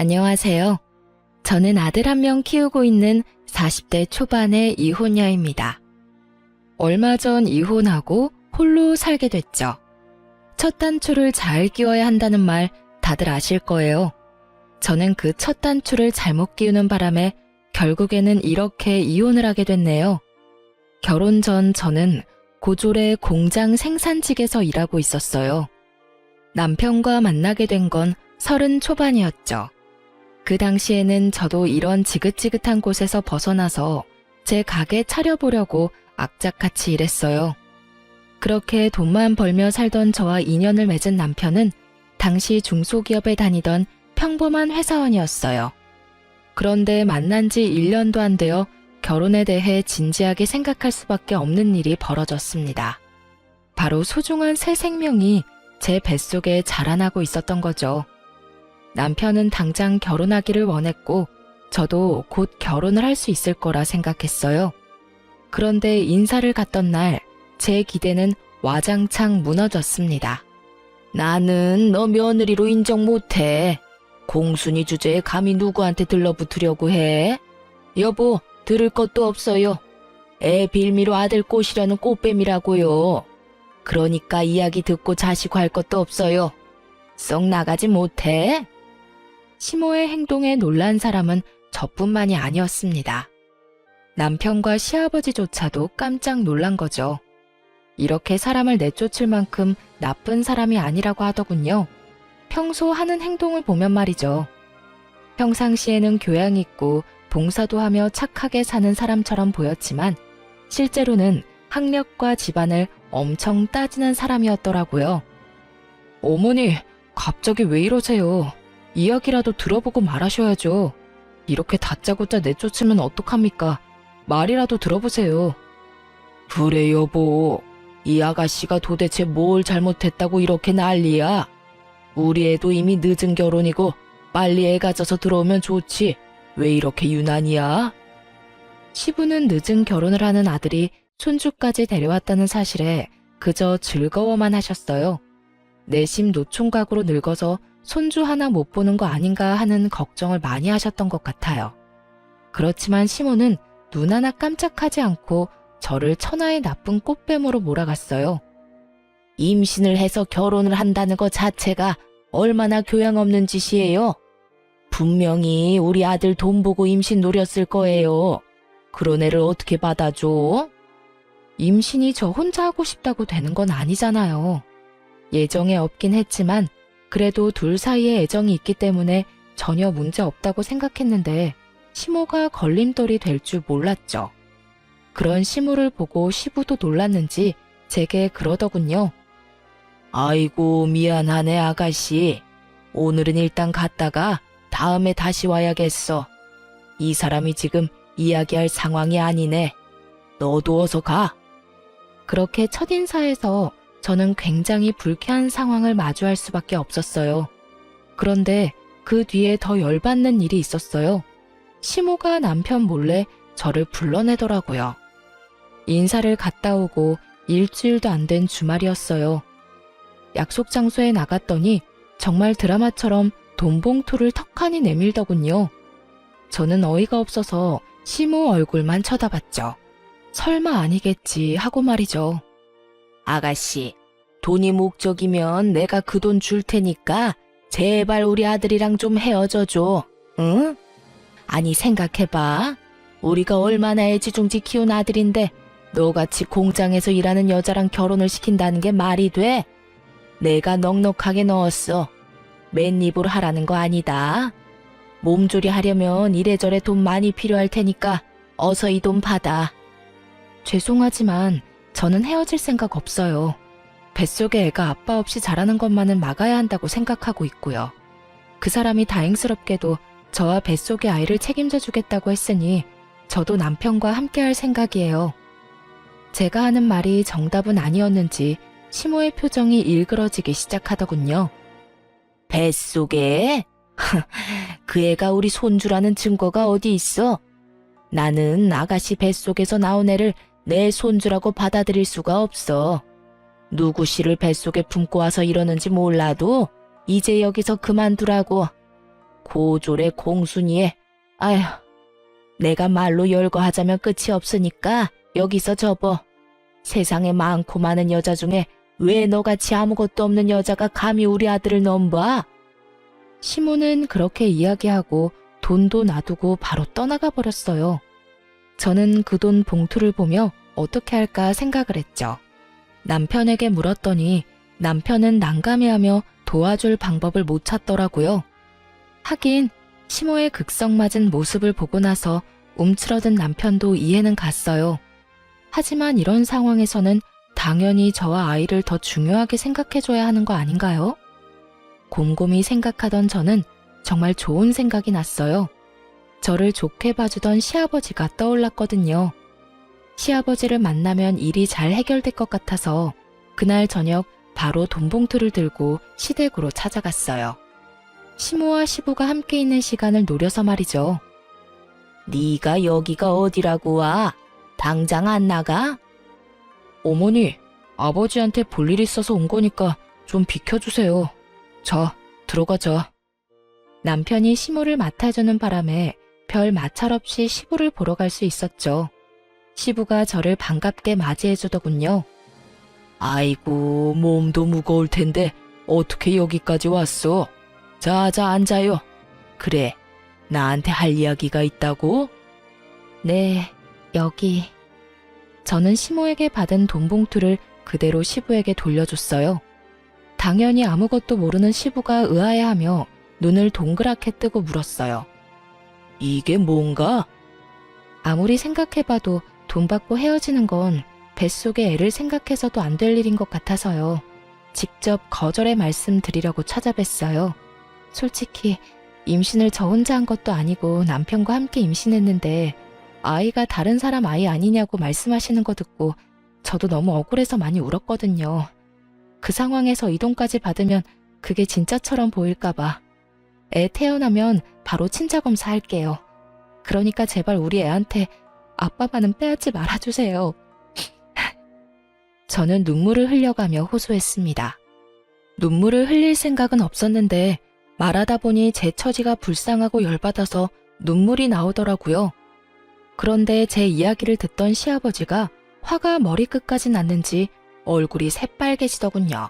안녕하세요. 저는 아들 한 명 키우고 있는 40대 초반의 이혼녀입니다. 얼마 전 이혼하고 홀로 살게 됐죠. 첫 단추를 잘 끼워야 한다는 말 다들 아실 거예요. 저는 그 첫 단추를 잘못 끼우는 바람에 결국에는 이렇게 이혼을 하게 됐네요. 결혼 전 저는 고졸의 공장 생산직에서 일하고 있었어요. 남편과 만나게 된 건 30 초반이었죠. 그 당시에는 저도 이런 지긋지긋한 곳에서 벗어나서 제 가게 차려보려고 악착같이 일했어요. 그렇게 돈만 벌며 살던 저와 인연을 맺은 남편은 당시 중소기업에 다니던 평범한 회사원이었어요. 그런데 만난 지 1년도 안 되어 결혼에 대해 진지하게 생각할 수밖에 없는 일이 벌어졌습니다. 바로 소중한 새 생명이 제 뱃속에 자라나고 있었던 거죠. 남편은 당장 결혼하기를 원했고 저도 곧 결혼을 할 수 있을 거라 생각했어요. 그런데 인사를 갔던 날 제 기대는 와장창 무너졌습니다. 나는 너 며느리로 인정 못해. 공순이 주제에 감히 누구한테 들러붙으려고 해? 여보, 들을 것도 없어요. 애 빌미로 아들 꼬시려는 꽃뱀이라고요. 그러니까 이야기 듣고 자식 할 것도 없어요. 썩 나가지 못해? 시모의 행동에 놀란 사람은 저뿐만이 아니었습니다. 남편과 시아버지조차도 깜짝 놀란 거죠. 이렇게 사람을 내쫓을 만큼 나쁜 사람이 아니라고 하더군요. 평소 하는 행동을 보면 말이죠. 평상시에는 교양 있고 봉사도 하며 착하게 사는 사람처럼 보였지만 실제로는 학력과 집안을 엄청 따지는 사람이었더라고요. 어머니, 갑자기 왜 이러세요? 이야기라도 들어보고 말하셔야죠. 이렇게 다짜고짜 내쫓으면 어떡합니까? 말이라도 들어보세요. 그래 여보, 이 아가씨가 도대체 뭘 잘못했다고 이렇게 난리야? 우리 애도 이미 늦은 결혼이고 빨리 애 가져서 들어오면 좋지. 왜 이렇게 유난이야? 시부는 늦은 결혼을 하는 아들이 손주까지 데려왔다는 사실에 그저 즐거워만 하셨어요. 내심 노총각으로 늙어서 손주 하나 못 보는 거 아닌가 하는 걱정을 많이 하셨던 것 같아요. 그렇지만 시모는 눈 하나 깜짝하지 않고 저를 천하의 나쁜 꽃뱀으로 몰아갔어요. 임신을 해서 결혼을 한다는 것 자체가 얼마나 교양 없는 짓이에요. 분명히 우리 아들 돈 보고 임신 노렸을 거예요. 그런 애를 어떻게 받아줘? 임신이 저 혼자 하고 싶다고 되는 건 아니잖아요. 예정에 없긴 했지만 그래도 둘 사이에 애정이 있기 때문에 전혀 문제 없다고 생각했는데 시모가 걸림돌이 될 줄 몰랐죠. 그런 시모를 보고 시부도 놀랐는지 제게 그러더군요. 아이고 미안하네 아가씨. 오늘은 일단 갔다가 다음에 다시 와야겠어. 이 사람이 지금 이야기할 상황이 아니네. 너도 어서 가. 그렇게 첫인사에서 저는 굉장히 불쾌한 상황을 마주할 수밖에 없었어요. 그런데 그 뒤에 더 열받는 일이 있었어요. 시모가 남편 몰래 저를 불러내더라고요. 인사를 갔다 오고 일주일도 안 된 주말이었어요. 약속 장소에 나갔더니 정말 드라마처럼 돈 봉투를 턱하니 내밀더군요. 저는 어이가 없어서 시모 얼굴만 쳐다봤죠. 설마 아니겠지 하고 말이죠. 아가씨, 돈이 목적이면 내가 그 돈 줄 테니까 제발 우리 아들이랑 좀 헤어져줘. 응? 아니 생각해봐. 우리가 얼마나 애지중지 키운 아들인데 너같이 공장에서 일하는 여자랑 결혼을 시킨다는 게 말이 돼? 내가 넉넉하게 넣었어. 맨입으로 하라는 거 아니다. 몸조리 하려면 이래저래 돈 많이 필요할 테니까 어서 이 돈 받아. 죄송하지만 저는 헤어질 생각 없어요. 뱃속에 애가 아빠 없이 자라는 것만은 막아야 한다고 생각하고 있고요. 그 사람이 다행스럽게도 저와 뱃속의 아이를 책임져 주겠다고 했으니 저도 남편과 함께할 생각이에요. 제가 하는 말이 정답은 아니었는지 시모의 표정이 일그러지기 시작하더군요. 뱃속에? 그 애가 우리 손주라는 증거가 어디 있어? 나는 아가씨 뱃속에서 나온 애를 내 손주라고 받아들일 수가 없어. 누구 씨를 뱃속에 품고 와서 이러는지 몰라도 이제 여기서 그만두라고. 고졸의 공순이에, 아휴, 내가 말로 열거하자면 끝이 없으니까 여기서 접어. 세상에 많고 많은 여자 중에 왜 너같이 아무것도 없는 여자가 감히 우리 아들을 넘봐? 시모는 그렇게 이야기하고 돈도 놔두고 바로 떠나가 버렸어요. 저는 그 돈 봉투를 보며 어떻게 할까 생각을 했죠. 남편에게 물었더니 남편은 난감해하며 도와줄 방법을 못 찾더라고요. 하긴 시모의 극성맞은 모습을 보고 나서 움츠러든 남편도 이해는 갔어요. 하지만 이런 상황에서는 당연히 저와 아이를 더 중요하게 생각해줘야 하는 거 아닌가요? 곰곰이 생각하던 저는 정말 좋은 생각이 났어요. 저를 좋게 봐주던 시아버지가 떠올랐거든요. 시아버지를 만나면 일이 잘 해결될 것 같아서 그날 저녁 바로 돈봉투를 들고 시댁으로 찾아갔어요. 시모와 시부가 함께 있는 시간을 노려서 말이죠. 네가 여기가 어디라고 와? 당장 안 나가? 어머니, 아버지한테 볼 일 있어서 온 거니까 좀 비켜주세요. 자, 들어가자. 남편이 시모를 맡아주는 바람에 별 마찰 없이 시부를 보러 갈 수 있었죠. 시부가 저를 반갑게 맞이해주더군요. 아이고, 몸도 무거울 텐데 어떻게 여기까지 왔어? 자자 앉아요. 그래, 나한테 할 이야기가 있다고? 네, 여기. 저는 시모에게 받은 돈 봉투를 그대로 시부에게 돌려줬어요. 당연히 아무것도 모르는 시부가 의아해하며 눈을 동그랗게 뜨고 물었어요. 이게 뭔가? 아무리 생각해봐도 돈 받고 헤어지는 건 뱃속의 애를 생각해서도 안 될 일인 것 같아서요. 직접 거절의 말씀 드리려고 찾아뵀어요. 솔직히 임신을 저 혼자 한 것도 아니고 남편과 함께 임신했는데 아이가 다른 사람 아이 아니냐고 말씀하시는 거 듣고 저도 너무 억울해서 많이 울었거든요. 그 상황에서 이 돈까지 받으면 그게 진짜처럼 보일까봐. 애 태어나면 바로 친자검사 할게요. 그러니까 제발 우리 애한테 아빠만은 빼앗지 말아주세요. 저는 눈물을 흘려가며 호소했습니다. 눈물을 흘릴 생각은 없었는데 말하다 보니 제 처지가 불쌍하고 열받아서 눈물이 나오더라고요. 그런데 제 이야기를 듣던 시아버지가 화가 머리끝까지 났는지 얼굴이 새빨개지더군요.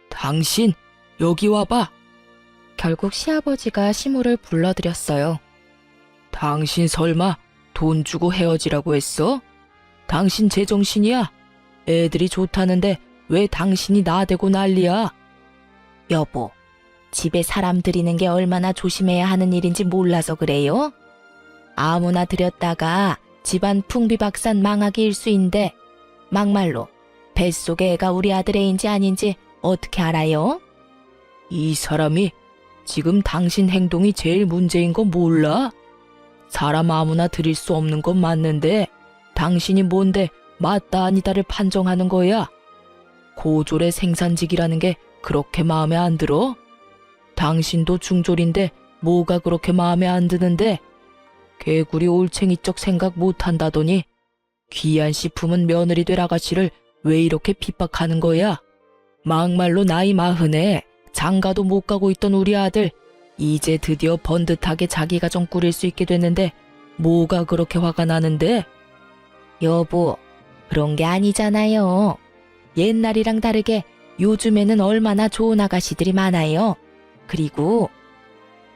당신, 여기 와봐. 결국 시아버지가 시모를 불러들였어요. 당신 설마 돈 주고 헤어지라고 했어? 당신 제정신이야? 애들이 좋다는데 왜 당신이 나대고 난리야? 여보, 집에 사람 들이는 게 얼마나 조심해야 하는 일인지 몰라서 그래요? 아무나 들였다가 집안 풍비박산 망하기 일쑤인데 막말로 뱃속의 애가 우리 아들 애인지 아닌지 어떻게 알아요? 이 사람이 지금 당신 행동이 제일 문제인 거 몰라? 사람 아무나 들일 수 없는 건 맞는데 당신이 뭔데 맞다 아니다를 판정하는 거야? 고졸의 생산직이라는 게 그렇게 마음에 안 들어? 당신도 중졸인데 뭐가 그렇게 마음에 안 드는데? 개구리 올챙이적 생각 못한다더니 귀한 식품은 며느리 될 아가씨를 왜 이렇게 핍박하는 거야? 막말로 나이 40에 장가도 못 가고 있던 우리 아들 이제 드디어 번듯하게 자기 가정 꾸릴 수 있게 됐는데 뭐가 그렇게 화가 나는데? 여보, 그런 게 아니잖아요. 옛날이랑 다르게 요즘에는 얼마나 좋은 아가씨들이 많아요. 그리고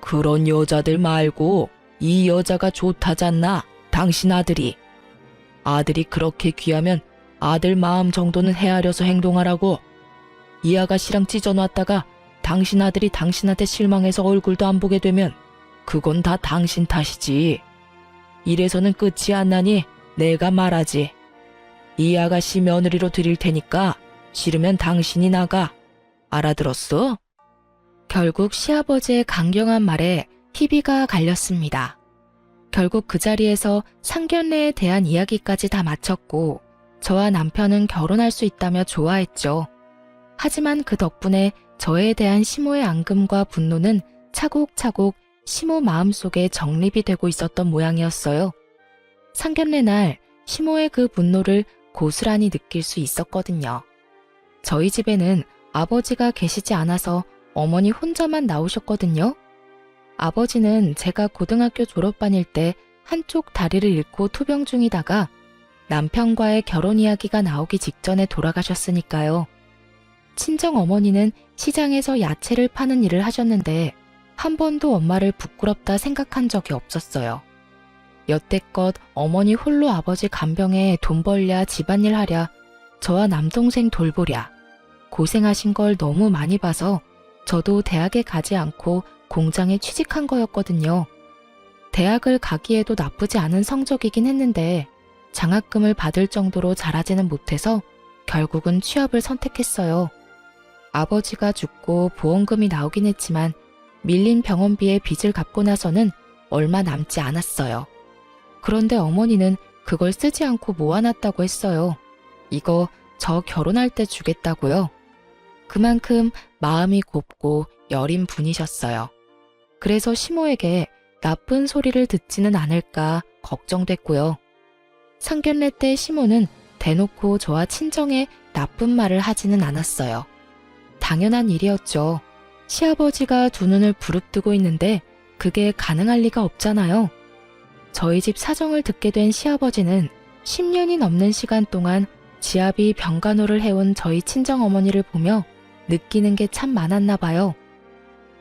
그런 여자들 말고 이 여자가 좋다잖나, 당신 아들이. 아들이 그렇게 귀하면 아들 마음 정도는 헤아려서 행동하라고. 이 아가씨랑 찢어놨다가 당신 아들이 당신한테 실망해서 얼굴도 안 보게 되면 그건 다 당신 탓이지. 이래서는 끝이 안 나니 내가 말하지. 이 아가씨 며느리로 드릴 테니까 싫으면 당신이 나가. 알아들었어? 결국 시아버지의 강경한 말에 희비가 갈렸습니다. 결국 그 자리에서 상견례에 대한 이야기까지 다 마쳤고 저와 남편은 결혼할 수 있다며 좋아했죠. 하지만 그 덕분에 저에 대한 시모의 앙금과 분노는 차곡차곡 시모 마음속에 정립이 되고 있었던 모양이었어요. 상견례 날 시모의 그 분노를 고스란히 느낄 수 있었거든요. 저희 집에는 아버지가 계시지 않아서 어머니 혼자만 나오셨거든요. 아버지는 제가 고등학교 졸업반일 때 한쪽 다리를 잃고 투병 중이다가 남편과의 결혼 이야기가 나오기 직전에 돌아가셨으니까요. 친정 어머니는 시장에서 야채를 파는 일을 하셨는데 한 번도 엄마를 부끄럽다 생각한 적이 없었어요. 여태껏 어머니 홀로 아버지 간병에 돈 벌랴 집안일 하랴 저와 남동생 돌보랴 고생하신 걸 너무 많이 봐서 저도 대학에 가지 않고 공장에 취직한 거였거든요. 대학을 가기에도 나쁘지 않은 성적이긴 했는데 장학금을 받을 정도로 잘하지는 못해서 결국은 취업을 선택했어요. 아버지가 죽고 보험금이 나오긴 했지만 밀린 병원비에 빚을 갚고 나서는 얼마 남지 않았어요. 그런데 어머니는 그걸 쓰지 않고 모아놨다고 했어요. 이거 저 결혼할 때 주겠다고요. 그만큼 마음이 곱고 여린 분이셨어요. 그래서 시모에게 나쁜 소리를 듣지는 않을까 걱정됐고요. 상견례 때 시모는 대놓고 저와 친정에 나쁜 말을 하지는 않았어요. 당연한 일이었죠. 시아버지가 두 눈을 부릅뜨고 있는데 그게 가능할 리가 없잖아요. 저희 집 사정을 듣게 된 시아버지는 10년이 넘는 시간 동안 지압이 병간호를 해온 저희 친정어머니를 보며 느끼는 게 참 많았나 봐요.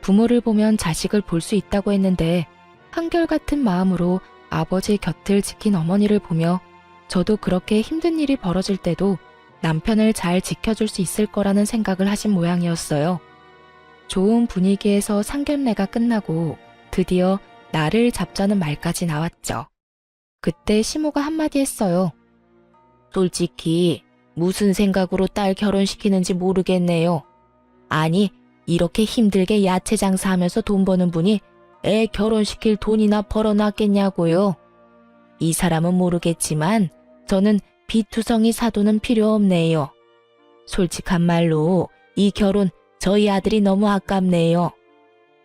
부모를 보면 자식을 볼 수 있다고 했는데 한결같은 마음으로 아버지 곁을 지킨 어머니를 보며 저도 그렇게 힘든 일이 벌어질 때도 남편을 잘 지켜줄 수 있을 거라는 생각을 하신 모양이었어요. 좋은 분위기에서 상견례가 끝나고 드디어 나를 잡자는 말까지 나왔죠. 그때 시모가 한마디 했어요. 솔직히 무슨 생각으로 딸 결혼시키는지 모르겠네요. 아니, 이렇게 힘들게 야채 장사하면서 돈 버는 분이 애 결혼시킬 돈이나 벌어놨겠냐고요. 이 사람은 모르겠지만 저는 비투성이 사돈은 필요 없네요. 솔직한 말로 이 결혼 저희 아들이 너무 아깝네요.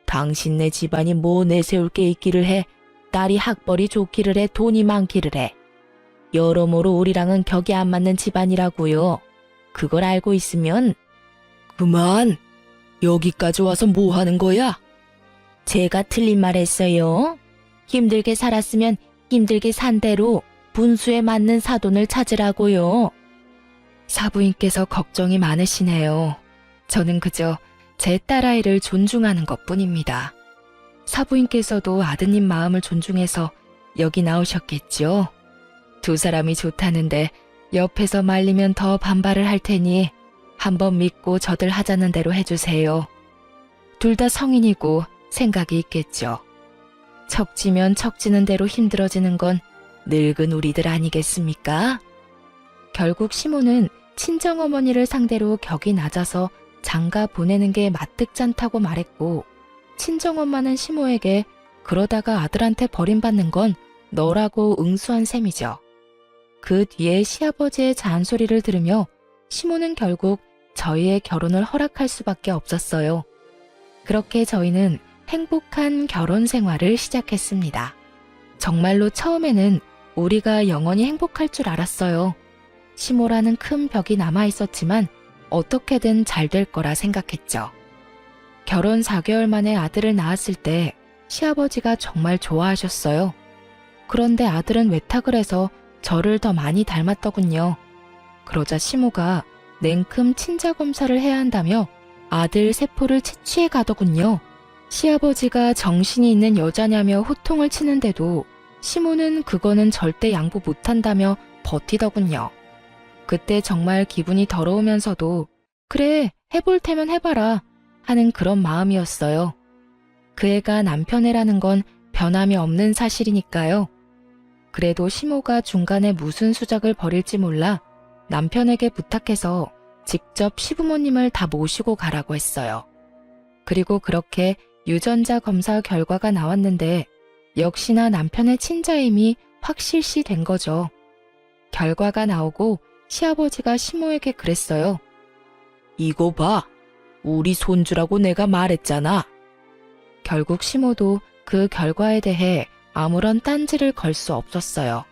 당신네 집안이 뭐 내세울 게 있기를 해. 딸이 학벌이 좋기를 해. 돈이 많기를 해. 여러모로 우리랑은 격이 안 맞는 집안이라고요. 그걸 알고 있으면 그만! 여기까지 와서 뭐 하는 거야? 제가 틀린 말 했어요. 힘들게 살았으면 힘들게 산 대로 분수에 맞는 사돈을 찾으라고요. 사부인께서 걱정이 많으시네요. 저는 그저 제 딸아이를 존중하는 것뿐입니다. 사부인께서도 아드님 마음을 존중해서 여기 나오셨겠죠. 두 사람이 좋다는데 옆에서 말리면 더 반발을 할 테니 한번 믿고 저들 하자는 대로 해주세요. 둘 다 성인이고 생각이 있겠죠. 척지면 척지는 대로 힘들어지는 건 늙은 우리들 아니겠습니까? 결국 시모는 친정어머니를 상대로 격이 낮아서 장가 보내는 게 마뜩잖다고 말했고, 친정엄마는 시모에게 그러다가 아들한테 버림받는 건 너라고 응수한 셈이죠. 그 뒤에 시아버지의 잔소리를 들으며 시모는 결국 저희의 결혼을 허락할 수밖에 없었어요. 그렇게 저희는 행복한 결혼 생활을 시작했습니다. 정말로 처음에는 우리가 영원히 행복할 줄 알았어요. 시모라는 큰 벽이 남아 있었지만 어떻게든 잘 될 거라 생각했죠. 결혼 4개월 만에 아들을 낳았을 때 시아버지가 정말 좋아하셨어요. 그런데 아들은 외탁을 해서 저를 더 많이 닮았더군요. 그러자 시모가 냉큼 친자 검사를 해야 한다며 아들 세포를 채취해 가더군요. 시아버지가 정신이 있는 여자냐며 호통을 치는데도 시모는 그거는 절대 양보 못한다며 버티더군요. 그때 정말 기분이 더러우면서도 그래, 해볼 테면 해봐라 하는 그런 마음이었어요. 그 애가 남편 애라는 건 변함이 없는 사실이니까요. 그래도 시모가 중간에 무슨 수작을 벌일지 몰라 남편에게 부탁해서 직접 시부모님을 다 모시고 가라고 했어요. 그리고 그렇게 유전자 검사 결과가 나왔는데 역시나 남편의 친자임이 확실시 된 거죠. 결과가 나오고 시아버지가 시모에게 그랬어요. 이거 봐. 우리 손주라고 내가 말했잖아. 결국 시모도 그 결과에 대해 아무런 딴지를 걸 수 없었어요.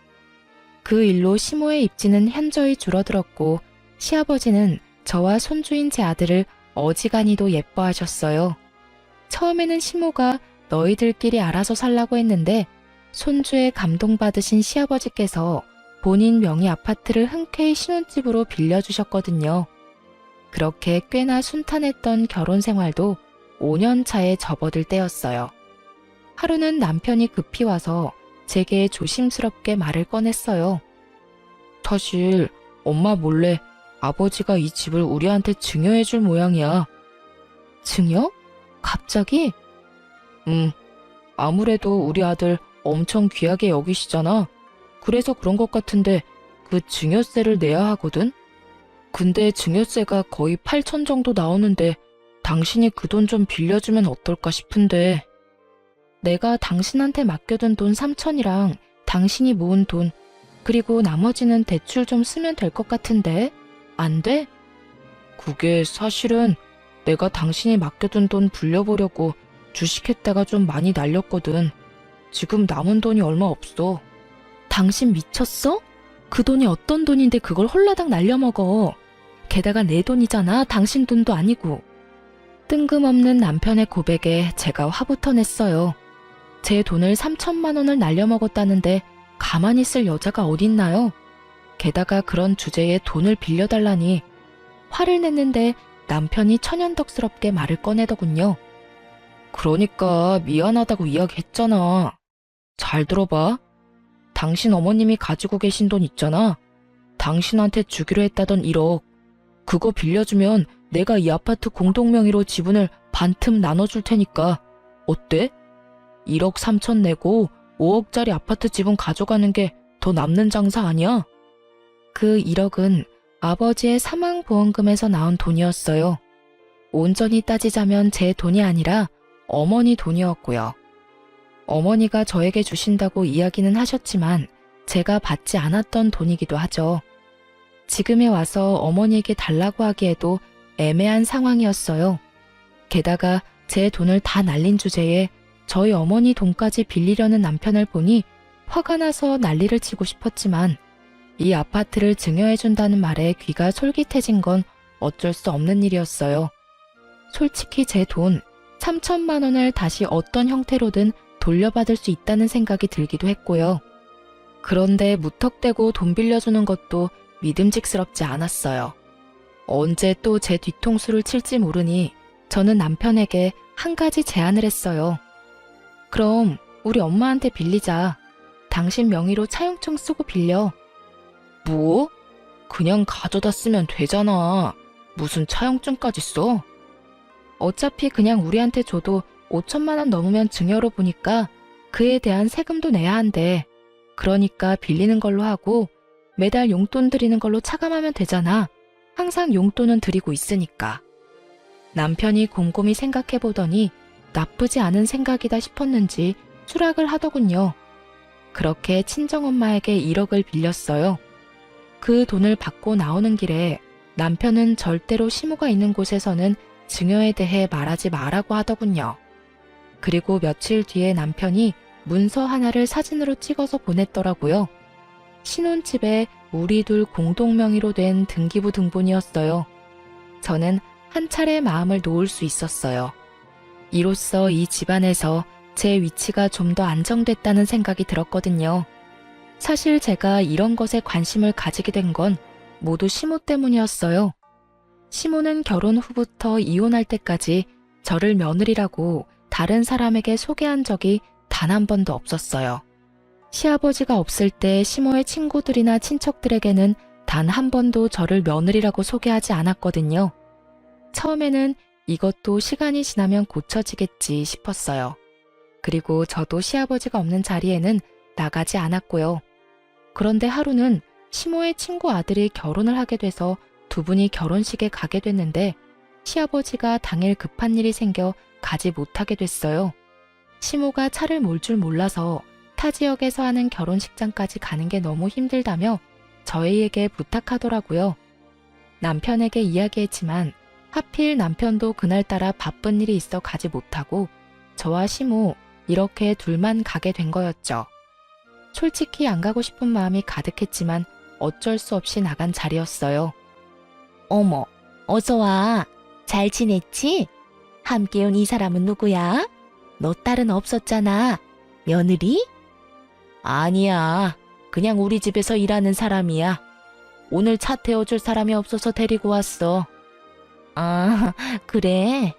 그 일로 시모의 입지는 현저히 줄어들었고 시아버지는 저와 손주인 제 아들을 어지간히도 예뻐하셨어요. 처음에는 시모가 너희들끼리 알아서 살라고 했는데 손주에 감동받으신 시아버지께서 본인 명의 아파트를 흔쾌히 신혼집으로 빌려주셨거든요. 그렇게 꽤나 순탄했던 결혼 생활도 5년 차에 접어들 때였어요. 하루는 남편이 급히 와서 제게 조심스럽게 말을 꺼냈어요. 사실 엄마 몰래 아버지가 이 집을 우리한테 증여해줄 모양이야. 증여? 갑자기? 아무래도 우리 아들 엄청 귀하게 여기시잖아. 그래서 그런 것 같은데 그 증여세를 내야 하거든? 근데 증여세가 거의 8천 정도 나오는데 당신이 그 돈 좀 빌려주면 어떨까 싶은데. 내가 당신한테 맡겨둔 돈 3천이랑 당신이 모은 돈, 그리고 나머지는 대출 좀 쓰면 될 것 같은데 안 돼? 그게 사실은 내가 당신이 맡겨둔 돈 불려보려고 주식했다가 좀 많이 날렸거든. 지금 남은 돈이 얼마 없어. 당신 미쳤어? 그 돈이 어떤 돈인데 그걸 홀라당 날려먹어. 게다가 내 돈이잖아. 당신 돈도 아니고. 뜬금없는 남편의 고백에 제가 화부터 냈어요. 제 돈을 3천만 원을 날려먹었다는데 가만히 있을 여자가 어딨나요? 게다가 그런 주제에 돈을 빌려달라니. 화를 냈는데 남편이 천연덕스럽게 말을 꺼내더군요. 그러니까 미안하다고 이야기했잖아. 잘 들어봐. 당신 어머님이 가지고 계신 돈 있잖아. 당신한테 주기로 했다던 1억. 그거 빌려주면 내가 이 아파트 공동명의로 지분을 반틈 나눠줄 테니까. 어때? 1억 3천 내고 5억짜리 아파트 지분 가져가는 게 더 남는 장사 아니야? 그 1억은 아버지의 사망보험금에서 나온 돈이었어요. 온전히 따지자면 제 돈이 아니라 어머니 돈이었고요. 어머니가 저에게 주신다고 이야기는 하셨지만 제가 받지 않았던 돈이기도 하죠. 지금에 와서 어머니에게 달라고 하기에도 애매한 상황이었어요. 게다가 제 돈을 다 날린 주제에 저희 어머니 돈까지 빌리려는 남편을 보니 화가 나서 난리를 치고 싶었지만 이 아파트를 증여해준다는 말에 귀가 솔깃해진 건 어쩔 수 없는 일이었어요. 솔직히 제 돈 3천만 원을 다시 어떤 형태로든 돌려받을 수 있다는 생각이 들기도 했고요. 그런데 무턱대고 돈 빌려주는 것도 믿음직스럽지 않았어요. 언제 또 제 뒤통수를 칠지 모르니 저는 남편에게 한 가지 제안을 했어요. 그럼 우리 엄마한테 빌리자. 당신 명의로 차용증 쓰고 빌려. 뭐? 그냥 가져다 쓰면 되잖아. 무슨 차용증까지 써? 어차피 그냥 우리한테 줘도 5천만 원 넘으면 증여로 보니까 그에 대한 세금도 내야 한대. 그러니까 빌리는 걸로 하고 매달 용돈 드리는 걸로 차감하면 되잖아. 항상 용돈은 드리고 있으니까. 남편이 곰곰이 생각해보더니 나쁘지 않은 생각이다 싶었는지 수락을 하더군요. 그렇게 친정엄마에게 1억을 빌렸어요. 그 돈을 받고 나오는 길에 남편은 절대로 시모가 있는 곳에서는 증여에 대해 말하지 말라고 하더군요. 그리고 며칠 뒤에 남편이 문서 하나를 사진으로 찍어서 보냈더라고요. 신혼집에 우리 둘 공동명의로 된 등기부 등본이었어요. 저는 한 차례 마음을 놓을 수 있었어요. 이로써 이 집안에서 제 위치가 좀 더 안정됐다는 생각이 들었거든요. 사실 제가 이런 것에 관심을 가지게 된 건 모두 시모 때문이었어요. 시모는 결혼 후부터 이혼할 때까지 저를 며느리라고 다른 사람에게 소개한 적이 단 한 번도 없었어요. 시아버지가 없을 때 시모의 친구들이나 친척들에게는 단 한 번도 저를 며느리라고 소개하지 않았거든요. 처음에는 이것도 시간이 지나면 고쳐지겠지 싶었어요. 그리고 저도 시아버지가 없는 자리에는 나가지 않았고요. 그런데 하루는 시모의 친구 아들이 결혼을 하게 돼서 두 분이 결혼식에 가게 됐는데 시아버지가 당일 급한 일이 생겨 가지 못하게 됐어요. 시모가 차를 몰 줄 몰라서 타 지역에서 하는 결혼식장까지 가는 게 너무 힘들다며 저희에게 부탁하더라고요. 남편에게 이야기했지만 하필 남편도 그날따라 바쁜 일이 있어 가지 못하고 저와 시모 이렇게 둘만 가게 된 거였죠. 솔직히 안 가고 싶은 마음이 가득했지만 어쩔 수 없이 나간 자리였어요. 어머, 어서 와. 잘 지냈지? 함께 온 이 사람은 누구야? 너 딸은 없었잖아. 며느리? 아니야. 그냥 우리 집에서 일하는 사람이야. 오늘 차 태워줄 사람이 없어서 데리고 왔어. 아, 그래?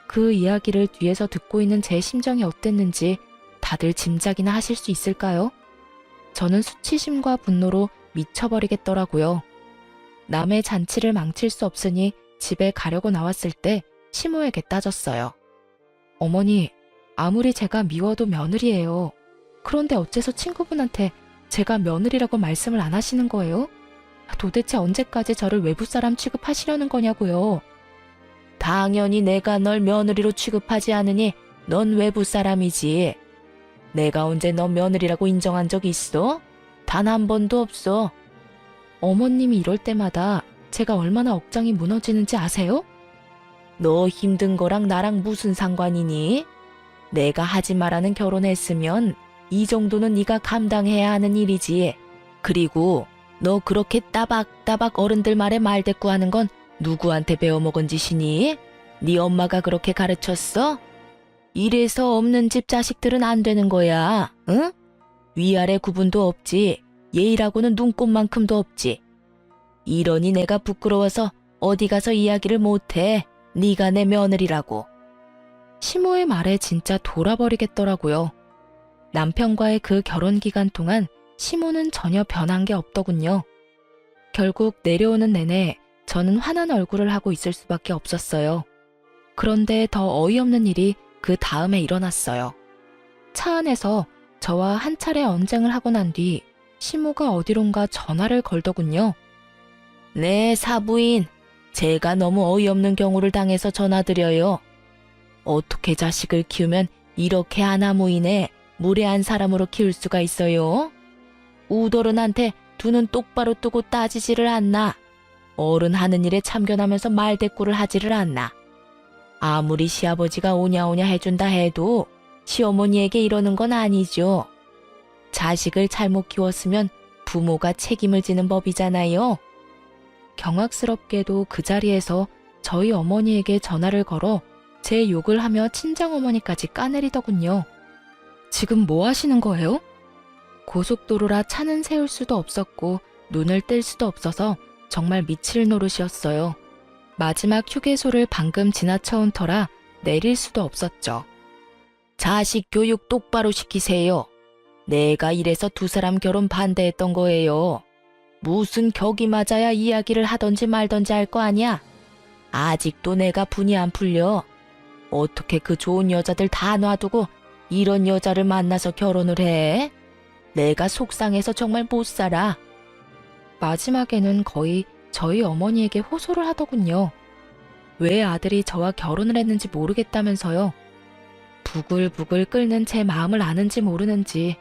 그 이야기를 뒤에서 듣고 있는 제 심정이 어땠는지 다들 짐작이나 하실 수 있을까요? 저는 수치심과 분노로 미쳐버리겠더라고요. 남의 잔치를 망칠 수 없으니 집에 가려고 나왔을 때 시모에게 따졌어요. 어머니, 아무리 제가 미워도 며느리예요. 그런데 어째서 친구분한테 제가 며느리라고 말씀을 안 하시는 거예요? 도대체 언제까지 저를 외부 사람 취급하시려는 거냐고요. 당연히 내가 널 며느리로 취급하지 않으니 넌 외부 사람이지. 내가 언제 너 며느리라고 인정한 적 있어? 단 한 번도 없어. 어머님이 이럴 때마다 제가 얼마나 억장이 무너지는지 아세요? 너 힘든 거랑 나랑 무슨 상관이니? 내가 하지 말라는 결혼했으면 이 정도는 네가 감당해야 하는 일이지. 그리고 너 그렇게 따박따박 어른들 말에 말대꾸하는 건 누구한테 배워먹은 짓이니? 네 엄마가 그렇게 가르쳤어? 이래서 없는 집 자식들은 안 되는 거야, 응? 위아래 구분도 없지. 예의라고는 눈꼽만큼도 없지. 이러니 내가 부끄러워서 어디 가서 이야기를 못해. 네가 내 며느리라고. 시모의 말에 진짜 돌아버리겠더라고요. 남편과의 그 결혼 기간 동안 시모는 전혀 변한 게 없더군요. 결국 내려오는 내내 저는 환한 얼굴을 하고 있을 수밖에 없었어요. 그런데 더 어이없는 일이 그 다음에 일어났어요. 차 안에서 저와 한 차례 언쟁을 하고 난 뒤 시모가 어디론가 전화를 걸더군요. 네, 사부인. 제가 너무 어이없는 경우를 당해서 전화드려요. 어떻게 자식을 키우면 이렇게 아나무인에 무례한 사람으로 키울 수가 있어요? 우더른한테 두 눈 똑바로 뜨고 따지지를 않나. 어른 하는 일에 참견하면서 말대꾸를 하지를 않나. 아무리 시아버지가 오냐오냐 해준다 해도 시어머니에게 이러는 건 아니죠. 자식을 잘못 키웠으면 부모가 책임을 지는 법이잖아요. 경악스럽게도 그 자리에서 저희 어머니에게 전화를 걸어 제 욕을 하며 친정어머니까지 까내리더군요. 지금 뭐 하시는 거예요? 고속도로라 차는 세울 수도 없었고 눈을 뗄 수도 없어서 정말 미칠 노릇이었어요. 마지막 휴게소를 방금 지나쳐온 터라 내릴 수도 없었죠. 자식 교육 똑바로 시키세요. 내가 이래서 두 사람 결혼 반대했던 거예요. 무슨 격이 맞아야 이야기를 하던지 말던지 할 거 아니야? 아직도 내가 분이 안 풀려. 어떻게 그 좋은 여자들 다 놔두고 이런 여자를 만나서 결혼을 해? 내가 속상해서 정말 못 살아. 마지막에는 거의 저희 어머니에게 호소를 하더군요. 왜 아들이 저와 결혼을 했는지 모르겠다면서요. 부글부글 끓는 제 마음을 아는지 모르는지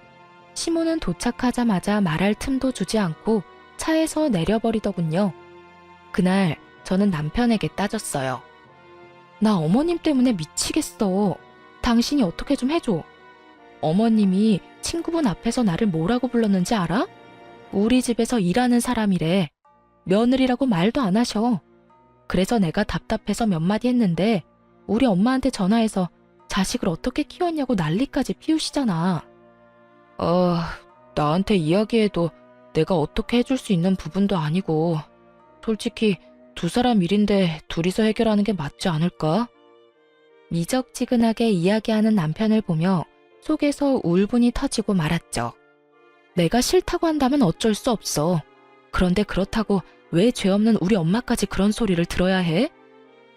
시모는 도착하자마자 말할 틈도 주지 않고 차에서 내려버리더군요. 그날 저는 남편에게 따졌어요. 나 어머님 때문에 미치겠어. 당신이 어떻게 좀 해줘. 어머님이 친구분 앞에서 나를 뭐라고 불렀는지 알아? 우리 집에서 일하는 사람이래. 며느리라고 말도 안 하셔. 그래서 내가 답답해서 몇 마디 했는데 우리 엄마한테 전화해서 자식을 어떻게 키웠냐고 난리까지 피우시잖아. 나한테 이야기해도 내가 어떻게 해줄 수 있는 부분도 아니고 솔직히 두 사람 일인데 둘이서 해결하는 게 맞지 않을까? 미적지근하게 이야기하는 남편을 보며 속에서 울분이 터지고 말았죠. 내가 싫다고 한다면 어쩔 수 없어. 그런데 그렇다고 왜 죄 없는 우리 엄마까지 그런 소리를 들어야 해?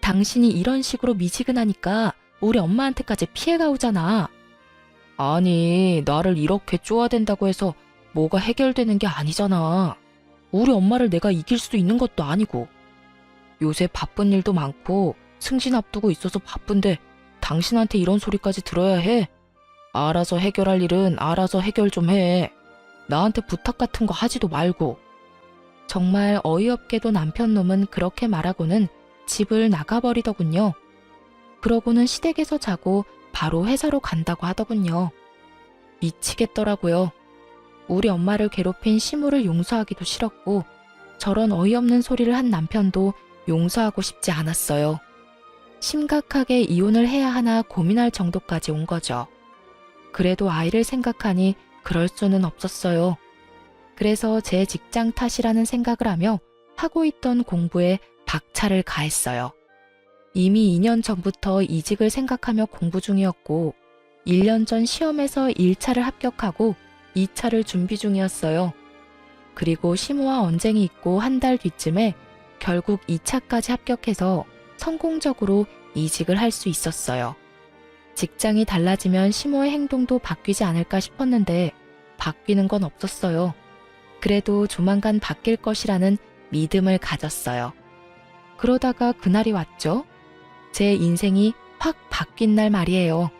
당신이 이런 식으로 미지근하니까 우리 엄마한테까지 피해가 오잖아. 아니, 나를 이렇게 쪼아댄다고 해서 뭐가 해결되는 게 아니잖아. 우리 엄마를 내가 이길 수도 있는 것도 아니고. 요새 바쁜 일도 많고 승진 앞두고 있어서 바쁜데 당신한테 이런 소리까지 들어야 해? 알아서 해결할 일은 알아서 해결 좀 해. 나한테 부탁 같은 거 하지도 말고. 정말 어이없게도 남편 놈은 그렇게 말하고는 집을 나가버리더군요. 그러고는 시댁에서 자고 바로 회사로 간다고 하더군요. 미치겠더라고요. 우리 엄마를 괴롭힌 시모를 용서하기도 싫었고 저런 어이없는 소리를 한 남편도 용서하고 싶지 않았어요. 심각하게 이혼을 해야 하나 고민할 정도까지 온 거죠. 그래도 아이를 생각하니 그럴 수는 없었어요. 그래서 제 직장 탓이라는 생각을 하며 하고 있던 공부에 박차를 가했어요. 이미 2년 전부터 이직을 생각하며 공부 중이었고 1년 전 시험에서 1차를 합격하고 2차를 준비 중이었어요. 그리고 심호와 언쟁이 있고 한 달 뒤쯤에 결국 2차까지 합격해서 성공적으로 이직을 할 수 있었어요. 직장이 달라지면 심호의 행동도 바뀌지 않을까 싶었는데 바뀌는 건 없었어요. 그래도 조만간 바뀔 것이라는 믿음을 가졌어요. 그러다가 그날이 왔죠. 제 인생이 확 바뀐 날 말이에요.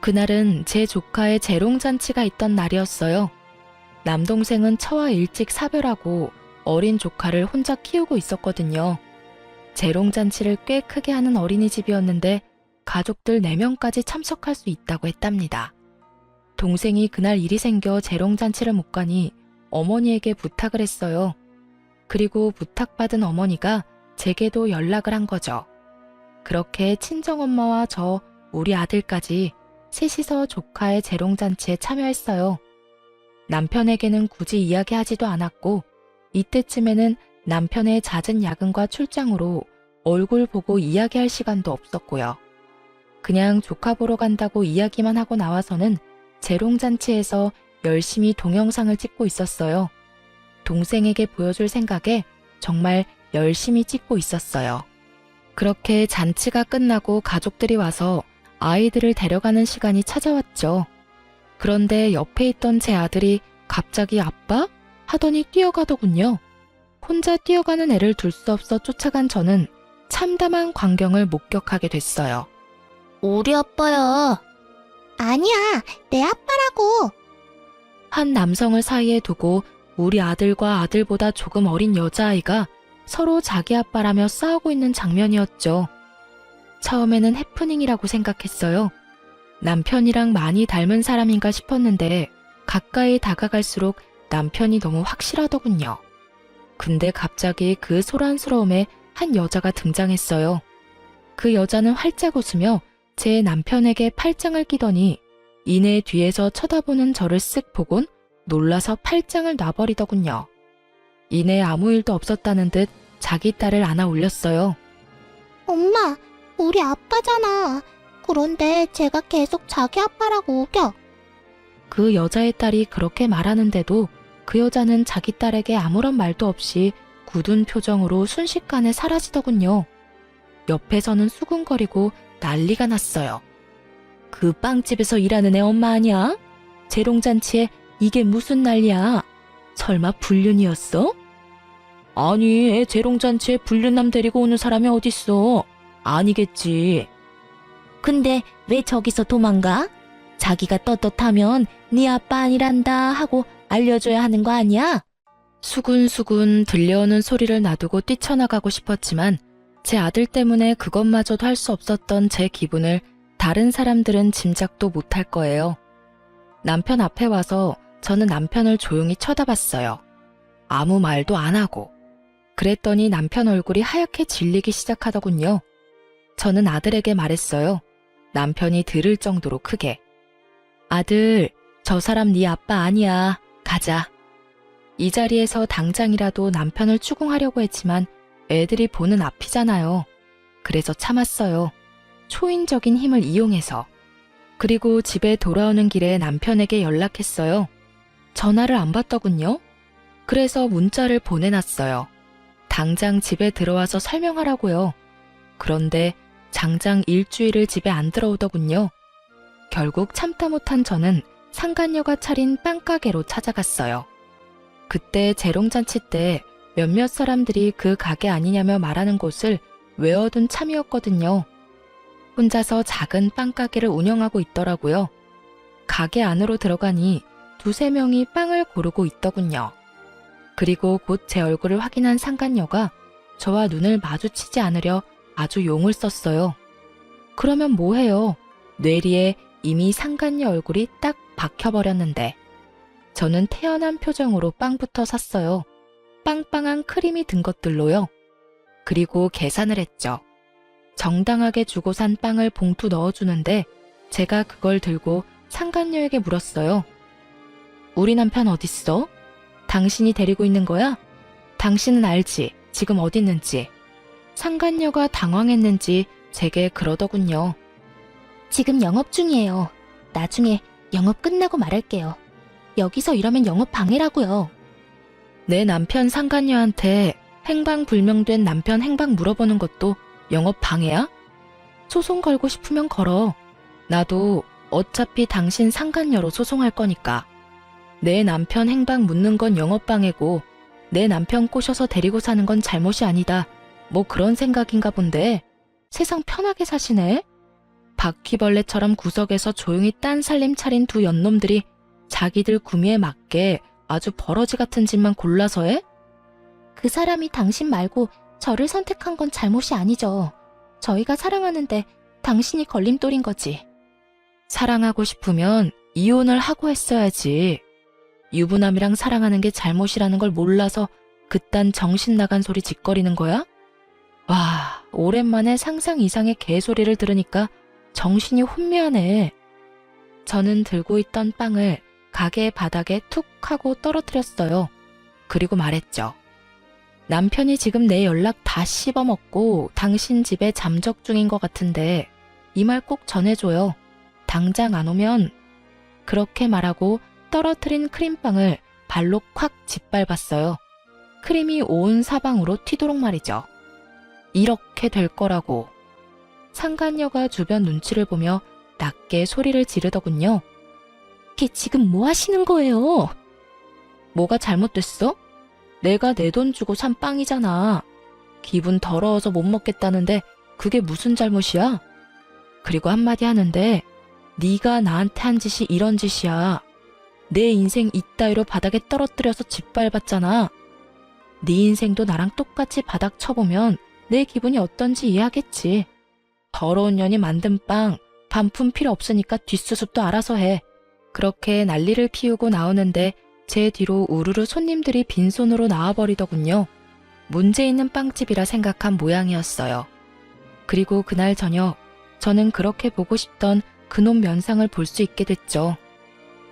그날은 제 조카의 재롱잔치가 있던 날이었어요. 남동생은 처와 일찍 사별하고 어린 조카를 혼자 키우고 있었거든요. 재롱잔치를 꽤 크게 하는 어린이집이었는데 가족들 4명까지 참석할 수 있다고 했답니다. 동생이 그날 일이 생겨 재롱잔치를 못 가니 어머니에게 부탁을 했어요. 그리고 부탁받은 어머니가 제게도 연락을 한 거죠. 그렇게 친정엄마와 저, 우리 아들까지 셋이서 조카의 재롱잔치에 참여했어요. 남편에게는 굳이 이야기하지도 않았고 이때쯤에는 남편의 잦은 야근과 출장으로 얼굴 보고 이야기할 시간도 없었고요. 그냥 조카 보러 간다고 이야기만 하고 나와서는 재롱잔치에서 열심히 동영상을 찍고 있었어요. 동생에게 보여줄 생각에 정말 열심히 찍고 있었어요. 그렇게 잔치가 끝나고 가족들이 와서 아이들을 데려가는 시간이 찾아왔죠. 그런데 옆에 있던 제 아들이 갑자기 아빠? 하더니 뛰어가더군요. 혼자 뛰어가는 애를 둘 수 없어 쫓아간 저는 참담한 광경을 목격하게 됐어요. 우리 아빠야. 아니야, 내 아빠라고. 한 남성을 사이에 두고 우리 아들과 아들보다 조금 어린 여자아이가 서로 자기 아빠라며 싸우고 있는 장면이었죠. 처음에는 해프닝이라고 생각했어요. 남편이랑 많이 닮은 사람인가 싶었는데 가까이 다가갈수록 남편이 너무 확실하더군요. 근데 갑자기 그 소란스러움에 한 여자가 등장했어요. 그 여자는 활짝 웃으며 제 남편에게 팔짱을 끼더니 이내 뒤에서 쳐다보는 저를 쓱 보곤 놀라서 팔짱을 놔버리더군요. 이내 아무 일도 없었다는 듯 자기 딸을 안아 올렸어요. 엄마, 우리 아빠잖아. 그런데 제가 계속 자기 아빠라고 우겨. 그 여자의 딸이 그렇게 말하는데도 그 여자는 자기 딸에게 아무런 말도 없이 굳은 표정으로 순식간에 사라지더군요. 옆에서는 수군거리고 난리가 났어요. 그 빵집에서 일하는 애 엄마 아니야? 재롱잔치에 이게 무슨 난리야? 설마 불륜이었어? 아니, 애 재롱잔치에 불륜남 데리고 오는 사람이 어딨어? 아니겠지. 근데 왜 저기서 도망가? 자기가 떳떳하면 네 아빠 아니란다 하고 알려줘야 하는 거 아니야? 수군수군 들려오는 소리를 놔두고 뛰쳐나가고 싶었지만 제 아들 때문에 그것마저도 할 수 없었던 제 기분을 다른 사람들은 짐작도 못할 거예요. 남편 앞에 와서 저는 남편을 조용히 쳐다봤어요. 아무 말도 안 하고. 그랬더니 남편 얼굴이 하얗게 질리기 시작하더군요. 저는 아들에게 말했어요. 남편이 들을 정도로 크게. 아들, 저 사람 네 아빠 아니야. 가자. 이 자리에서 당장이라도 남편을 추궁하려고 했지만 애들이 보는 앞이잖아요. 그래서 참았어요. 초인적인 힘을 이용해서. 그리고 집에 돌아오는 길에 남편에게 연락했어요. 전화를 안 받더군요. 그래서 문자를 보내놨어요. 당장 집에 들어와서 설명하라고요. 그런데 장장 일주일을 집에 안 들어오더군요. 결국 참다 못한 저는 상간녀가 차린 빵가게로 찾아갔어요. 그때 재롱잔치 때 몇몇 사람들이 그 가게 아니냐며 말하는 곳을 외워둔 참이었거든요. 혼자서 작은 빵가게를 운영하고 있더라고요. 가게 안으로 들어가니 2~3명이 빵을 고르고 있더군요. 그리고 곧 제 얼굴을 확인한 상간녀가 저와 눈을 마주치지 않으려 아주 용을 썼어요. 그러면 뭐해요? 뇌리에 이미 상간녀 얼굴이 딱 박혀버렸는데. 저는 태연한 표정으로 빵부터 샀어요. 빵빵한 크림이 든 것들로요. 그리고 계산을 했죠. 정당하게 주고 산 빵을 봉투 넣어주는데 제가 그걸 들고 상간녀에게 물었어요. 우리 남편 어딨어? 당신이 데리고 있는 거야? 당신은 알지? 지금 어디 있는지. 상간녀가 당황했는지 제게 그러더군요. 지금 영업 중이에요. 나중에 영업 끝나고 말할게요. 여기서 이러면 영업 방해라고요. 내 남편 상간녀한테 행방불명된 남편 행방 물어보는 것도 영업 방해야? 소송 걸고 싶으면 걸어. 나도 어차피 당신 상간녀로 소송할 거니까. 내 남편 행방 묻는 건 영업 방해고 내 남편 꼬셔서 데리고 사는 건 잘못이 아니다. 뭐 그런 생각인가 본데 세상 편하게 사시네. 바퀴벌레처럼 구석에서 조용히 딴살림 차린 두 연놈들이 자기들 구미에 맞게 아주 버러지 같은 짓만 골라서 해? 그 사람이 당신 말고 저를 선택한 건 잘못이 아니죠. 저희가 사랑하는데 당신이 걸림돌인 거지. 사랑하고 싶으면 이혼을 하고 했어야지. 유부남이랑 사랑하는 게 잘못이라는 걸 몰라서 그딴 정신 나간 소리 짓거리는 거야? 와, 오랜만에 상상 이상의 개소리를 들으니까 정신이 혼미하네. 저는 들고 있던 빵을 가게 바닥에 툭 하고 떨어뜨렸어요. 그리고 말했죠. 남편이 지금 내 연락 다 씹어먹고 당신 집에 잠적 중인 것 같은데 이 말 꼭 전해줘요. 당장 안 오면. 그렇게 말하고 떨어뜨린 크림빵을 발로 콱 짓밟았어요. 크림이 온 사방으로 튀도록 말이죠. 이렇게 될 거라고. 상간녀가 주변 눈치를 보며 낮게 소리를 지르더군요. 걔 지금 뭐 하시는 거예요? 뭐가 잘못됐어? 내가 내 돈 주고 산 빵이잖아. 기분 더러워서 못 먹겠다는데 그게 무슨 잘못이야? 그리고 한마디 하는데 네가 나한테 한 짓이 이런 짓이야. 내 인생 이따위로 바닥에 떨어뜨려서 짓밟았잖아. 네 인생도 나랑 똑같이 바닥 쳐보면 내 기분이 어떤지 이해하겠지. 더러운 년이 만든 빵, 반품 필요 없으니까 뒷수습도 알아서 해. 그렇게 난리를 피우고 나오는데 제 뒤로 우르르 손님들이 빈손으로 나와버리더군요. 문제 있는 빵집이라 생각한 모양이었어요. 그리고 그날 저녁 저는 그렇게 보고 싶던 그놈 면상을 볼 수 있게 됐죠.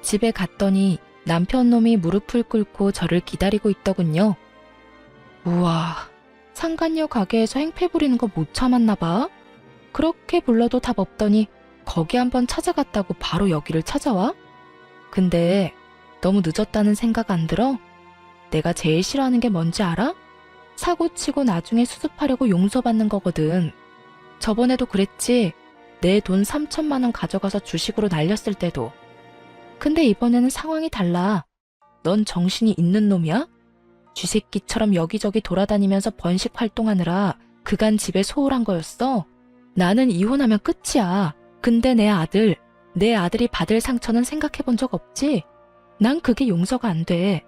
집에 갔더니 남편놈이 무릎을 꿇고 저를 기다리고 있더군요. 우와, 상간녀 가게에서 행패 부리는 거 못 참았나 봐. 그렇게 불러도 답 없더니 거기 한번 찾아갔다고 바로 여기를 찾아와? 근데 너무 늦었다는 생각 안 들어? 내가 제일 싫어하는 게 뭔지 알아? 사고 치고 나중에 수습하려고 용서받는 거거든. 저번에도 그랬지? 내 돈 3천만 원 가져가서 주식으로 날렸을 때도. 근데 이번에는 상황이 달라. 넌 정신이 있는 놈이야? 쥐새끼처럼 여기저기 돌아다니면서 번식 활동하느라 그간 집에 소홀한 거였어? 나는 이혼하면 끝이야. 근데 내 아들이 받을 상처는 생각해 본 적 없지? 난 그게 용서가 안 돼.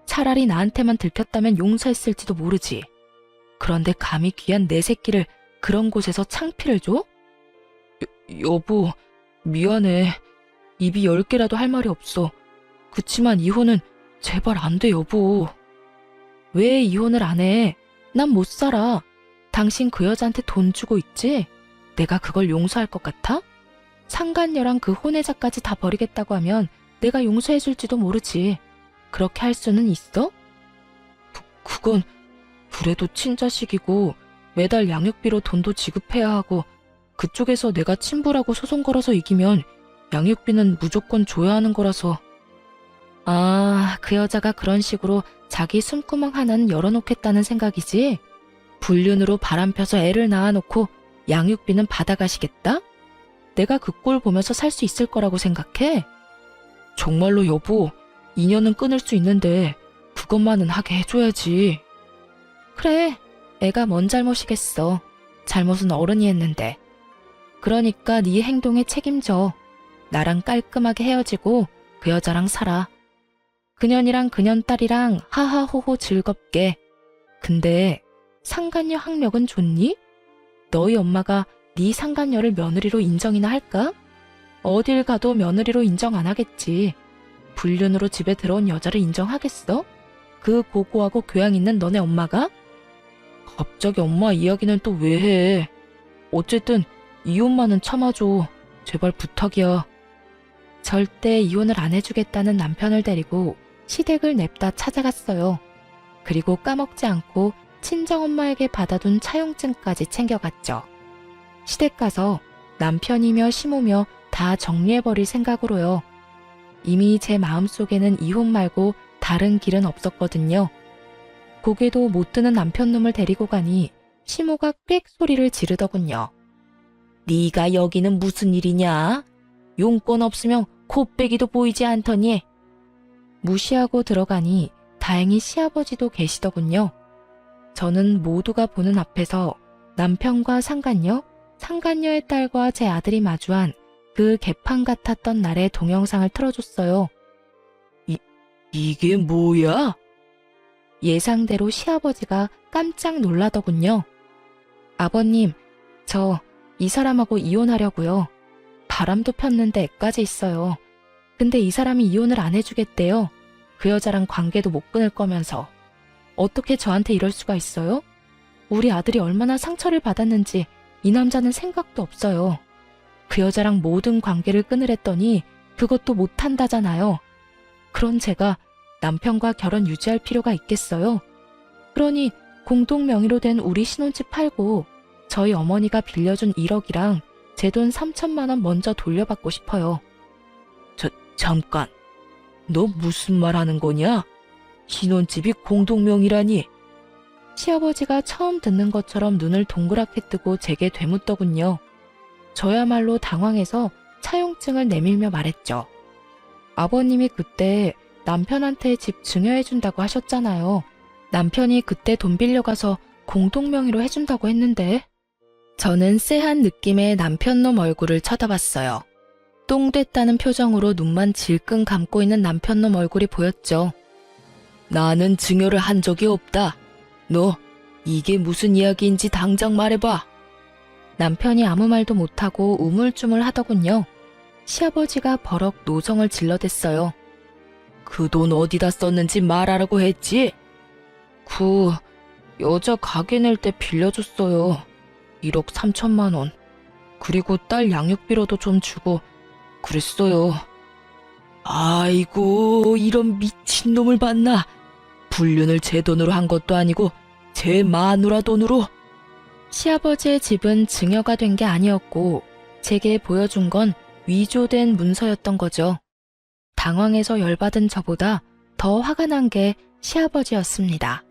차라리 나한테만 들켰다면 용서했을지도 모르지. 그런데 감히 귀한 내 새끼를 그런 곳에서 창피를 줘? 여보, 미안해. 입이 10개라도 할 말이 없어. 그치만 이혼은 제발 안 돼, 여보. 왜 이혼을 안 해? 난 못 살아. 당신 그 여자한테 돈 주고 있지? 내가 그걸 용서할 것 같아? 상간녀랑 그 혼외자까지 다 버리겠다고 하면 내가 용서해줄지도 모르지. 그렇게 할 수는 있어? 그건 그래도 친자식이고 매달 양육비로 돈도 지급해야 하고 그쪽에서 내가 친부라고 소송 걸어서 이기면 양육비는 무조건 줘야 하는 거라서. 아, 그 여자가 그런 식으로 자기 숨구멍 하나는 열어놓겠다는 생각이지? 불륜으로 바람 펴서 애를 낳아놓고 양육비는 받아가시겠다? 내가 그 꼴 보면서 살 수 있을 거라고 생각해? 정말로 여보, 인연은 끊을 수 있는데 그것만은 하게 해줘야지. 그래, 애가 뭔 잘못이겠어. 잘못은 어른이 했는데. 그러니까 네 행동에 책임져. 나랑 깔끔하게 헤어지고 그 여자랑 살아. 그년이랑 그년 딸이랑 하하호호 즐겁게. 근데 상간녀 학력은 좋니? 너희 엄마가 네 상간녀를 며느리로 인정이나 할까? 어딜 가도 며느리로 인정 안 하겠지. 불륜으로 집에 들어온 여자를 인정하겠어? 그 고고하고 교양 있는 너네 엄마가? 갑자기 엄마 이야기는 또 왜 해? 어쨌든 이혼만은 참아줘. 제발 부탁이야. 절대 이혼을 안 해주겠다는 남편을 데리고 시댁을 냅다 찾아갔어요. 그리고 까먹지 않고 친정엄마에게 받아둔 차용증까지 챙겨갔죠. 시댁 가서 남편이며 시모며 다 정리해버릴 생각으로요. 이미 제 마음속에는 이혼 말고 다른 길은 없었거든요. 고개도 못 드는 남편 놈을 데리고 가니 시모가 꽥 소리를 지르더군요. 네가 여기는 무슨 일이냐? 용건 없으면 코빼기도 보이지 않더니. 무시하고 들어가니 다행히 시아버지도 계시더군요. 저는 모두가 보는 앞에서 남편과 상간녀, 상간녀의 딸과 제 아들이 마주한 그 개판 같았던 날의 동영상을 틀어줬어요. 이게 뭐야? 예상대로 시아버지가 깜짝 놀라더군요. 아버님, 저 이 사람하고 이혼하려고요. 바람도 폈는데 애까지 있어요. 근데 이 사람이 이혼을 안 해주겠대요. 그 여자랑 관계도 못 끊을 거면서. 어떻게 저한테 이럴 수가 있어요? 우리 아들이 얼마나 상처를 받았는지 이 남자는 생각도 없어요. 그 여자랑 모든 관계를 끊으랬더니 그것도 못한다잖아요. 그런 제가 남편과 결혼 유지할 필요가 있겠어요? 그러니 공동 명의로 된 우리 신혼집 팔고 저희 어머니가 빌려준 1억이랑 제 돈 3천만 원 먼저 돌려받고 싶어요. 잠깐. 너 무슨 말 하는 거냐? 신혼집이 공동명의라니. 시아버지가 처음 듣는 것처럼 눈을 동그랗게 뜨고 제게 되묻더군요. 저야말로 당황해서 차용증을 내밀며 말했죠. 아버님이 그때 남편한테 집 증여해준다고 하셨잖아요. 남편이 그때 돈 빌려가서 공동명의로 해준다고 했는데. 저는 쎄한 느낌의 남편놈 얼굴을 쳐다봤어요. 똥 됐다는 표정으로 눈만 질끈 감고 있는 남편놈 얼굴이 보였죠. 나는 증여를 한 적이 없다. 너 이게 무슨 이야기인지 당장 말해봐. 남편이 아무 말도 못하고 우물쭈물 하더군요. 시아버지가 버럭 노정을 질러댔어요. 그 돈 어디다 썼는지 말하라고 했지? 여자 가게 낼 때 빌려줬어요. 1억 3천만 원. 그리고 딸 양육비로도 좀 주고 그랬어요. 아이고, 이런 미친놈을 봤나? 불륜을 제 돈으로 한 것도 아니고 제 마누라 돈으로. 시아버지의 집은 증여가 된 게 아니었고 제게 보여준 건 위조된 문서였던 거죠. 당황해서 열받은 저보다 더 화가 난 게 시아버지였습니다.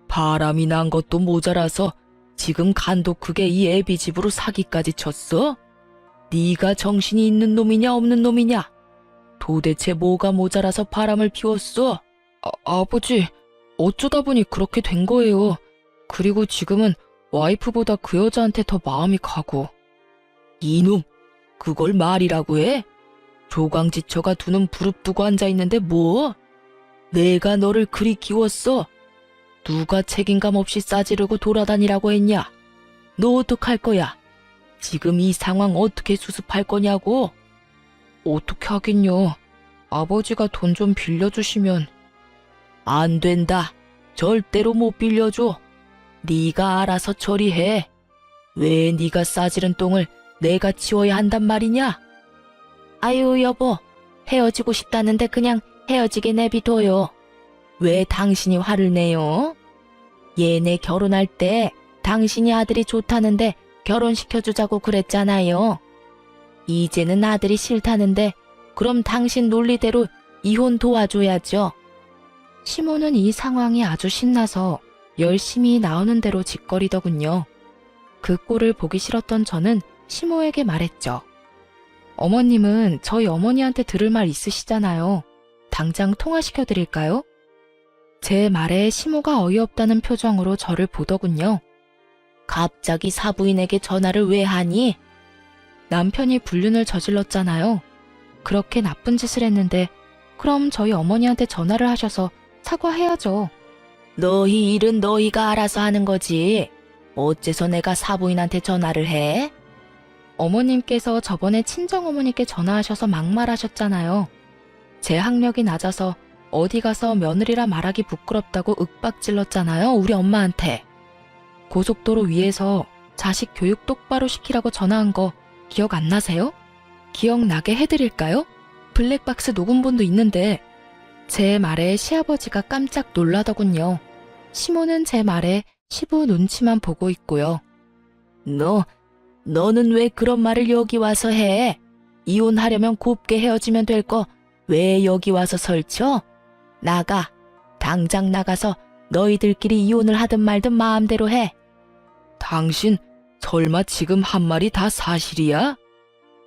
바람이 난 것도 모자라서 지금 간도 크게 이 애비 집으로 사기까지 쳤어? 네가 정신이 있는 놈이냐 없는 놈이냐? 도대체 뭐가 모자라서 바람을 피웠어? 아버지, 어쩌다 보니 그렇게 된 거예요. 그리고 지금은 와이프보다 그 여자한테 더 마음이 가고. 이놈, 그걸 말이라고 해? 조강지처가 두 눈 부릅뜨고 앉아있는데 뭐? 내가 너를 그리 키웠어? 누가 책임감 없이 싸지르고 돌아다니라고 했냐? 너 어떡할 거야? 지금 이 상황 어떻게 수습할 거냐고? 어떻게 하긴요. 아버지가 돈 좀 빌려주시면. 안 된다. 절대로 못 빌려줘. 네가 알아서 처리해. 왜 네가 싸지른 똥을 내가 치워야 한단 말이냐? 아유, 여보. 헤어지고 싶다는데 그냥 헤어지게 내비둬요. 왜 당신이 화를 내요? 얘네 결혼할 때 당신이 아들이 좋다는데 결혼시켜주자고 그랬잖아요. 이제는 아들이 싫다는데 그럼 당신 논리대로 이혼 도와줘야죠. 시모는 이 상황이 아주 신나서 열심히 나오는 대로 짓거리더군요. 그 꼴을 보기 싫었던 저는 시모에게 말했죠. 어머님은 저희 어머니한테 들을 말 있으시잖아요. 당장 통화시켜드릴까요? 제 말에 시모가 어이없다는 표정으로 저를 보더군요. 갑자기 사부인에게 전화를 왜 하니? 남편이 불륜을 저질렀잖아요. 그렇게 나쁜 짓을 했는데 그럼 저희 어머니한테 전화를 하셔서 사과해야죠. 너희 일은 너희가 알아서 하는 거지. 어째서 내가 사부인한테 전화를 해? 어머님께서 저번에 친정어머니께 전화하셔서 막말하셨잖아요. 제 학력이 낮아서 어디 가서 며느리라 말하기 부끄럽다고 윽박질렀잖아요, 우리 엄마한테. 고속도로 위에서 자식 교육 똑바로 시키라고 전화한 거 기억 안 나세요? 기억나게 해드릴까요? 블랙박스 녹음본도 있는데. 제 말에 시아버지가 깜짝 놀라더군요. 시모는 제 말에 시부 눈치만 보고 있고요. 너는 왜 그런 말을 여기 와서 해? 이혼하려면 곱게 헤어지면 될 거 왜 여기 와서 설쳐? 나가. 당장 나가서 너희들끼리 이혼을 하든 말든 마음대로 해. 당신 설마 지금 한 말이 다 사실이야?